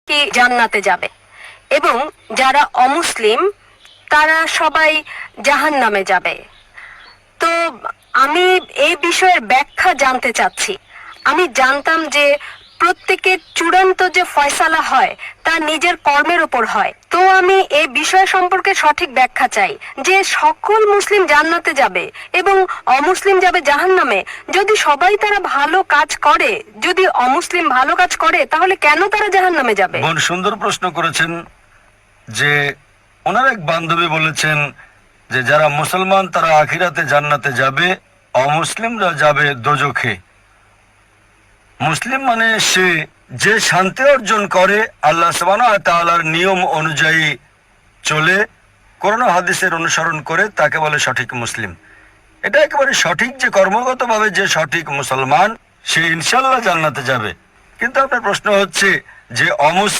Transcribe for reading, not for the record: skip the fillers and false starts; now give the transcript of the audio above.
কি জান্নাতে যাবে এবং যারা অমুসলিম তারা সবাই জাহান্নামে যাবে। তো আমি এই বিষয়ের ব্যাখ্যা জানতে চাচ্ছি। আমি জানতাম যে প্রত্যেকের চূড়ান্ত যে ফয়সালা হয় তা নিজের কর্মের উপর হয়। তো আমি এই বিষয় সম্পর্কে সঠিক ব্যাখ্যা চাই যে সকল মুসলিম জান্নাতে যাবে এবং অমুসলিম যাবে জাহান্নামে। যদি সবাই তারা ভালো কাজ করে, যদি অমুসলিম ভালো কাজ করে, তাহলে কেন তারা জাহান্নামে যাবে? বোন সুন্দর প্রশ্ন করেছেন যে ওনার এক বান্ধবী বলেছেন যে যারা মুসলমান তারা আখিরাতে জান্নাতে যাবে, অমুসলিমরা যাবে দোজখে। মুসলিম মানে সে যে শান্তি অর্জন করে আল্লাহ সুবহানাহু ওয়া তাআলার নিয়ম অনুযায়ী চলে, কোরআন ও হাদিসের অনুসরণ করে, তাকে বলে সঠিক মুসলিম। এটা একেবারে সঠিক যে কর্মগতভাবে যে সঠিক মুসলমান সে ইনশাআল্লাহ জান্নাতে যাবে। কিন্তু আপনার প্রশ্ন হচ্ছে যে অমুসলিম